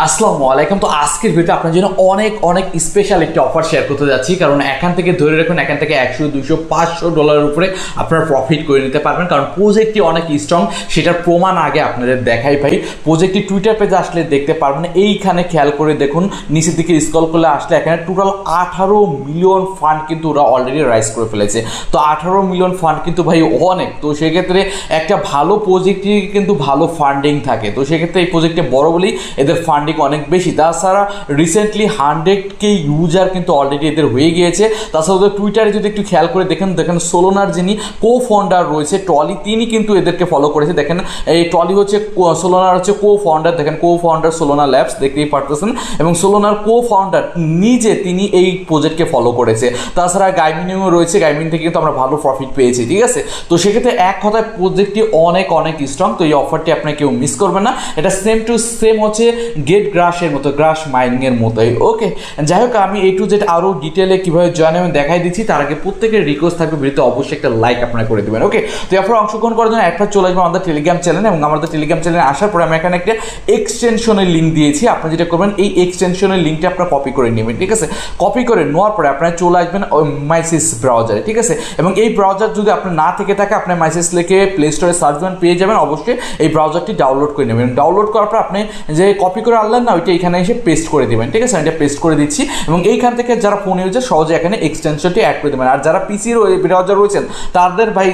আসসালামু আলাইকুম। তো আজকের ভিডিওতে আপনার জন্য অনেক অনেক স্পেশাল একটি অফার শেয়ার করতে যাচ্ছি, কারণ এখান থেকে ধরে রাখুন এখান থেকে 100, 200, 500 ডলারের উপরে আপনারা প্রফিট করে নিতে পারবেন, কারণ প্রজেক্টটি অনেক স্ট্রং। সেটার প্রমাণ আগে আপনাদের দেখাই ভাই। প্রজেক্টটি টুইটার পেজে আসলে দেখতে পারবেন। এইখানে খেয়াল করে দেখুন, নিচের দিকে স্ক্রল করলে আসলে এখানে টোটাল 18 মিলিয়ন ফান্ড কিন্তু ওরা অলরেডি রাইজ করে ফেলেছে। তো 18 মিলিয়ন ফান্ড কিন্তু ভাই অনেক। তো সেক্ষেত্রে একটা ভালো প্রজেক্টটি কিন্তু ভালো ফান্ডিং থাকে। তো সেক্ষেত্রে এই প্রজেক্টে বড় বলেই এদের ফান্ডিং অনেক বেশি। তাছাড়া রিসেন্টলি 100K ইউজার কিন্তু অলরেডি এদের হয়ে গিয়েছে। তাছাড়া ওদের টুইটারে যদি একটু খেয়াল করে দেখেন সোলোনার যিনি কো ফাউন্ডার রয়েছে টলি, তিনি কিন্তু এদেরকে ফলো করেছে। দেখেন এই টলি হচ্ছে সোলোনার হচ্ছে কো ফাউন্ডার, দেখেন কো ফাউন্ডার সোলোনা ল্যাবস দেখতেই পারতেছেন, এবং সোলোনার কো ফাউন্ডার নিজে তিনি এই প্রজেক্টকে ফলো করেছে। তাছাড়া গাইমিনিংও রয়েছে, গাইমিং থেকে কিন্তু আমরা ভালো প্রফিট পেয়েছি, ঠিক আছে। তো সেক্ষেত্রে এক কথায় প্রজেক্টটি অনেক অনেক স্ট্রং। তো এই অফারটি আপনার কেউ মিস করবেন না। এটা সেম টু সেম হচ্ছে গেট গ্রাসের মতো, গ্রাস মাইনিংয়ের মতোই। ওকে, যাই হোক, আমি A to Z আরও ডিটেলে কীভাবে জয়েন আমি দেখাই দিচ্ছি। তার আগে প্রত্যেকের রিকোয়েস্ট থাকবে ভিডিওতে অবশ্যই একটা লাইক আপনারা করে দেবেন। ওকে, তো এরপর অংশগ্রহণ করার জন্য একবার চলে আসবেন আমাদের টেলিগ্রাম চ্যানেল, এবং আমাদের টেলিগ্রাম চ্যানেলে আসার পরে আমি এখানে একটা এক্সটেনশনের লিঙ্ক দিয়েছি। আপনি যেটা করবেন, এই এক্সটেনশনের লিঙ্কটা আপনারা কপি করে নেবেন, ঠিক আছে। কপি করে নেওয়ার পরে আপনারা চলে আসবেন মাইসিস ব্রাউজারে, ঠিক আছে। এবং এই ব্রাউজার যদি আপনার না থেকে থাকে, আপনার মাইসিস লিখে প্লে স্টোরে সার্চ করবেন, পেয়ে যাবেন। অবশ্যই এই ব্রাউজারটি ডাউনলোড করে নেবেন। ডাউনলোড করার পর আপনি যে কপি করে আনলেন না, ওইটা এখানে এসে পেস্ট করে দেবেন, ঠিক আছে। এটা পেস্ট করে দিচ্ছি, এবং এইখান থেকে যারা ফোন ইউজার সহজে এখানে এক্সটেনশনটি অ্যাড করে দেবেন। আর যারা পিসির ব্রাউজার রয়েছেন তাদের ভাই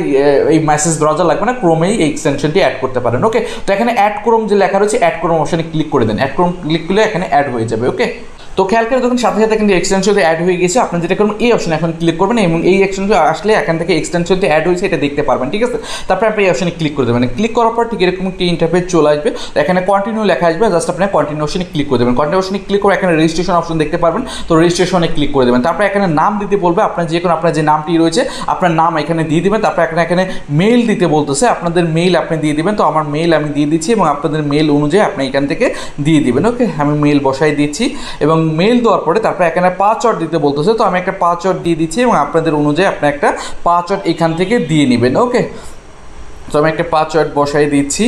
এই মেসেজ ব্রাউজার লাগবে না, ক্রোমেই এই এক্সটেনশনটি অ্যাড করতে পারেন। ওকে, তো এখানে অ্যাড ক্রোম যে লেখা রয়েছে, অ্যাড ক্রোম অপশনে ক্লিক করে দেন। অ্যাড ক্রোম ক্লিক করলে এখানে অ্যাড হয়ে যাবে। ওকে, তো খেয়াল করে দেখুন সাথে সাথে কিন্তু এক্সটেনশনটি অ্যাড হয়ে গেছে। আপনি যেটা করবেন, এই অপশনে এখন ক্লিক করবেন, এবং এই এক্সটেনশন আসলে এখান থেকে এক্সটেনশনটি অ্যাড হয়েছে এটা দেখতে পারবেন, ঠিক আছে। তারপরে আপনি এই অপশনে ক্লিক করে দেবেন। ক্লিক করার পর ঠিক এরকম একটি ইন্টারফেস চলে আসবে। এখানে কন্টিনিউ লেখা আসবে, জাস্ট আপনি কন্টিনিউ অপশনে ক্লিক করে দেবেন। কন্টিনিউ অপশনে ক্লিক করে এখানে রেজিস্ট্রেশন অপশন দেখতে পারবেন, তো রেজিস্ট্রেশনে ক্লিক করে দেবেন। তারপরে এখানে নাম দিতে বলবে, আপনার যে কোনো আপনার যে নামটি রয়েছে আপনার নাম এখানে দিয়ে দিবেন। তারপরে এখানে মেইল দিতে বলতেছে, আপনাদের মেইল আপনি দিয়ে দিবেন। তো আমার মেইল আমি দিয়ে দিচ্ছি, এবং আপনাদের মেইল অনুযায়ী আপনি এখান থেকে দিয়ে দিবেন। ওকে, আমি মেইল বসাই দিচ্ছি, এবং মেইল দেওয়ার পরে তারপরে এখানে পাসওয়ার্ড দিতে বলতেছে, তো আমি একটা পাসওয়ার্ড দিয়ে দিচ্ছি, এবং আপনাদের অনুযায়ী আপনি একটা পাসওয়ার্ড এখান থেকে দিয়ে নেবেন। ওকে, তো আমি একটা পাসওয়ার্ড বসাই দিচ্ছি।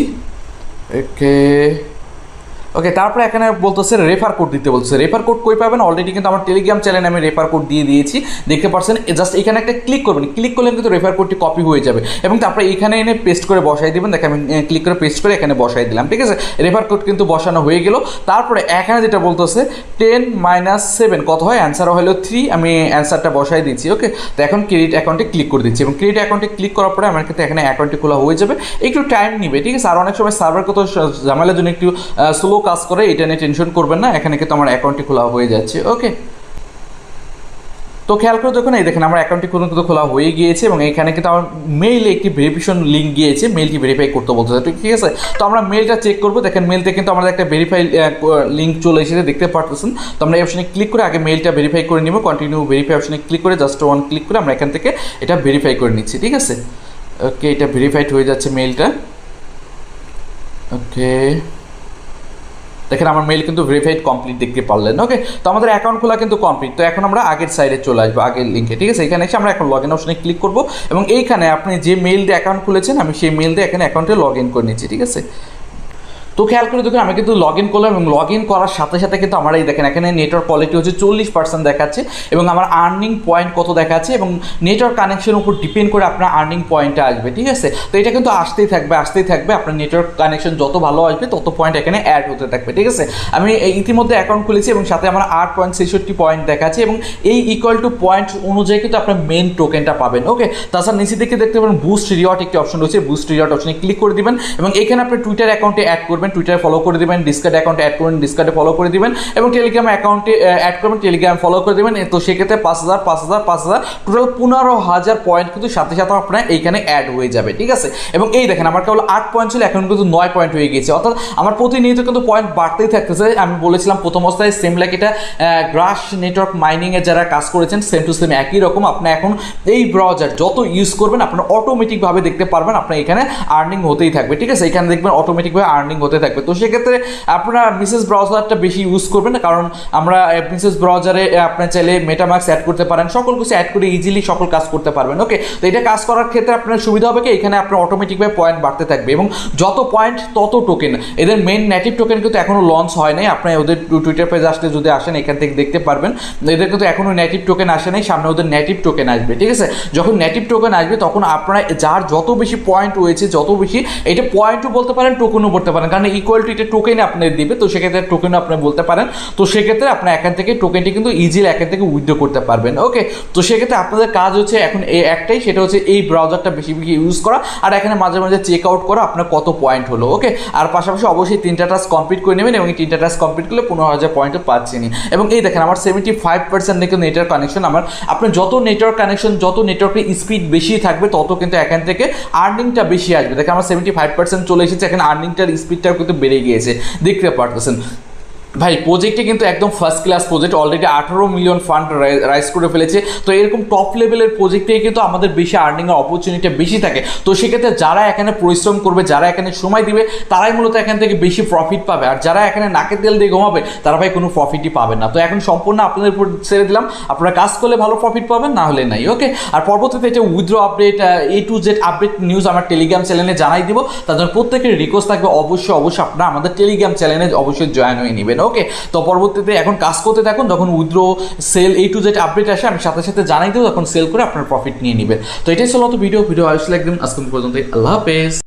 ওকে, তারপরে এখানে বলতেছে রেফার কোড দিতে বলছে। রেফার কোড কই পাবেন? অলরেডি কিন্তু আমার টেলিগ্রাম চ্যানেলে আমি রেফার কোড দিয়ে দিয়েছি, দেখতে পাচ্ছেন। জাস্ট এখানে একটা ক্লিক করবেন, ক্লিক করলে কিন্তু রেফার কোডটি কপি হয়ে যাবে, এবং তারপরে এখানে এনে পেস্ট করে বসাই দেবেন। দেখে আমি ক্লিক করে পেস্ট করে এখানে বসাই দিলাম, ঠিক আছে। রেফার কোড কিন্তু বসানো হয়ে গেল। তারপরে এখানে যেটা বলতেছে 10 - 7 কত হয়, অ্যান্সার হলো 3। আমি অ্যান্সারটা বসাই দিচ্ছি। ওকে, তো এখন ক্রেডিট অ্যাকাউন্টে ক্লিক করে দিচ্ছি, এবং ক্রেডিট অ্যাকাউন্টে ক্লিক করার পরে আমার কিন্তু এখানে অ্যাকাউন্টটি খোলা হয়ে যাবে। একটু টাইম নিবে, ঠিক আছে। আর অনেক সময় সার্ভার কত ঝামেলার জন্য একটু স্লো কাজ করে, এটা নিয়ে টেনশন করবেন না। এখানে কিন্তু আমার অ্যাকাউন্টটি খোলা হয়ে যাচ্ছে। ওকে, তো খেয়াল করে দেখুন, এই দেখেন আমার অ্যাকাউন্টটি কিন্তু খোলা হয়ে গিয়েছে, এবং এখানে কিন্তু আমার মেইলে একটি ভেরিফিকেশন লিঙ্ক গিয়েছে, মেইলটি ভেরিফাই করতে বলতেছে, ঠিক আছে। তো আমরা মেইলটা চেক করবো। দেখেন মেইলতে কিন্তু আমাদের একটা ভেরিফাই লিঙ্ক চলে এসেছে, দেখতে পারতেছেন। তো আমরা এই অপশনে ক্লিক করে আগে মেইলটা ভেরিফাই করে নিব। কন্টিনিউ ভেরিফাই অপশনে ক্লিক করে জাস্ট ওয়ান ক্লিক করে আমরা এখান থেকে এটা ভেরিফাই করে নিচ্ছি, ঠিক আছে। ওকে, এটা ভেরিফাইড হয়ে যাচ্ছে মেইলটা। ওকে, দেখেন আমার মেইল কিন্তু ভেরিফাইড কমপ্লিট দেখতে পারলেন। ওকে, তো আমাদের অ্যাকাউন্ট খোলা কিন্তু কমপ্লিট। তো এখন আমরা আগের সাইডে চলে আসবো, আগের লিঙ্কে, ঠিক আছে। এখানে এসে আমরা এখন লগ ইন অপশনে ক্লিক করবো, এবং এইখানে আপনি যে মেইল দিয়ে অ্যাকাউন্ট খুলেছেন আমি সেই মেইল দিয়ে এখানে অ্যাকাউন্টে লগ ইন করে নিচ্ছি, ঠিক আছে। তো খেয়াল করে দেখুন আমি কিন্তু লগ ইন করলাম, এবং লগ ইন করার সাথে সাথে কিন্তু আমার এই দেখেন এখানে নেটওয়ার্ক কোয়ালিটি হচ্ছে 40% দেখাচ্ছে, এবং আমার আর্নিং পয়েন্ট কত দেখাচ্ছে, এবং নেটওয়ার্ক কানেকশনের উপর ডিপেন্ড করে আপনার আর্নিং পয়েন্টটা আসবে, ঠিক আছে। তো এটা কিন্তু আসতেই থাকবে। আপনার নেটওয়ার্ক কানেকশন যত ভালো আসবে তত পয়েন্ট এখানে অ্যাড হতে থাকবে, ঠিক আছে। আমি ইতিমধ্যে অ্যাকাউন্ট খুলেছি, এবং সাথে আমার 8.66 পয়েন্ট দেখাচ্ছে, এবং এই ইকুয়াল টু পয়েন্ট অনুযায়ী কিন্তু আপনার মেন টোকেনটা পাবেন। ওকে, তাছাড়া নিচে দিকে দেখতে পাবেন বুস্ট রিওয়ার্ড একটি অপশন রয়েছে, বুস্ট রিওয়ার্ড অপশনে ক্লিক করে দিবেন, এবং এখানে আপনি টুইটার অ্যাকাউন্টে অ্যাড করবেন, টুইটারে ফলো করে দেবেন, ডিসকার্ড অ্যাকাউন্টে অ্যাড করবেন, ডিসকার্ডে ফলো করে দিবেন, এবং টেলিগ্রাম অ্যাকাউন্টে অ্যাড করবেন, টেলিগ্রাম ফলো করে দেবেন। তো সেক্ষেত্রে 5000 টোটাল 15,000 পয়েন্ট কিন্তু সাথে সাথে আপনার এইখানে অ্যাড হয়ে যাবে, ঠিক আছে। এবং এই দেখেন আমার কেবল 8 পয়েন্ট ছিল, এখন কিন্তু 9 পয়েন্ট হয়ে গেছে। অর্থাৎ আমার প্রতিনিয়ত কিন্তু পয়েন্ট বাড়তেই থাকতেছে। আমি বলেছিলাম প্রথম অবস্থায় সেম লাইক এটা গ্রাস নেটওয়ার্ক মাইনিংয়ে যারা কাজ করেছেন সেম টু সেম একই রকম। আপনি এখন এই ব্রাউজার যত ইউজ করবেন আপনার অটোমেটিকভাবে দেখতে পারবেন আপনার এখানে আর্নিং হতেই থাকবে, ঠিক আছে। এখানে দেখবেন অটোমেটিকভাবে আর্নিং হতে হতে থাকবে। তো সেক্ষেত্রে আপনারা মিসেস ব্রাউজারটা বেশি ইউজ করবেন, কারণ আমরা মিসেস ব্রাউজারে আপনার চাইলে মেটামাস্ক অ্যাড করতে পারেন, সকল কিছু অ্যাড করে ইজিলি সকল কাজ করতে পারবেন। ওকে, তো এটা কাজ করার ক্ষেত্রে আপনার সুবিধা হবে কি, এখানে আপনার অটোমেটিকভাবে পয়েন্ট বাড়তে থাকবে এবং যত পয়েন্ট তত টোকেন। এদের মেইন নেটিভ টোকেন কিন্তু এখনো লঞ্চ হয় নাই, আপনি ওদের টুইটার পেজ আসলে যদি আসেন এখান থেকে দেখতে পারবেন। এদের কিন্তু এখনো নেটিভ টোকেন আসে নাই, সামনে ওদের নেটিভ টোকেন আসবে। ঠিক আছে, যখন নেটিভ টোকেন আসবে তখন আপনারা যার যত বেশি পয়েন্ট রয়েছে, যত বেশি, এটা পয়েন্টও বলতে পারেন, টোকেনও বলতে পারেন, কারণ ইকুয়াল টু এটা টোকেন আপনাদের দিবে, তো সেক্ষেত্রে টোকেনও আপনি বলতে পারেন। তো সেক্ষেত্রে আপনার এখান থেকে টোকেনটি কিন্তু ইজিলি এখান থেকে উইথড্র করতে পারবেন। ওকে, তো সেক্ষেত্রে আপনাদের কাজ হচ্ছে এখন এই একটাই, সেটা হচ্ছে এই ব্রাউজারটা বেশি বেশি ইউজ করা আর এখানে মাঝে মাঝে চেক আউট করা আপনার কত পয়েন্ট হলো। ওকে, আর পাশাপাশি অবশ্যই 3টা টাস্ক কমপ্লিট করে নেবেন এবং এই 3টা টাস্ক কমপ্লিট করলে 15,000 পয়েন্টও পাচ্ছেনই। এবং এই দেখেন আমার 75% কিন্তু নেটওয়ার্ক কানেকশন। আমার আপনার যত নেটওয়ার্ক কানেকশন, যত নেটওয়ার্কের স্পিড বেশি থাকবে তত কিন্তু এখান থেকে আর্নিংটা বেশি আসবে। দেখেন আমার 75% চলে এসেছে, এখানে আর্নিংটার স্পিডটাও কিন্তু বেড়ে গিয়েছে, দেখতে পারতেছেন। ভাই প্রজেক্টে কিন্তু একদম first class project, already 18 million fund rise করে ফেলেছে। তো এরকম টপ লেভেলের প্রজেক্টে কিন্তু আমাদের বেশি আর্নিংয়ের অপরচুনিটি বেশি থাকে। তো সেক্ষেত্রে যারা এখানে পরিশ্রম করবে, যারা এখানে সময় দিবে, তারাই মূলত এখান থেকে বেশি প্রফিট পাবে, আর যারা এখানে নাকের তেল দিয়ে ঘুমাবে তারা ভাই কোনো প্রফিটই পাবে না। তো এখন সম্পূর্ণ আপনাদের উপর ছেড়ে দিলাম, আপনারা কাজ করলে ভালো প্রফিট পাবেন, না হলে নাই। ওকে, আর পরবর্তীতে এটা withdraw update, A to Z update news আমার টেলিগ্রাম চ্যানেলে জানাই দিব। তার জন্য প্রত্যেকের রিকোয়েস্ট থাকবে অবশ্যই আপনারা আমাদের টেলিগ্রাম চ্যানেলে অবশ্যই জয়েন হয়ে নেবেন। ওকে, তো পরবর্তীতে এখন কাজ করতে থাকুন, যখন withdraw cell A to Z update আসে আমি সাথে সাথে জানাই দেবো, তখন সেল করে আপনার প্রফিট নিয়ে নেবেন। তো এটাই ছিল ভিডিও আসলে একদম আজকে পর্যন্ত। আল্লাহ হাফেজ।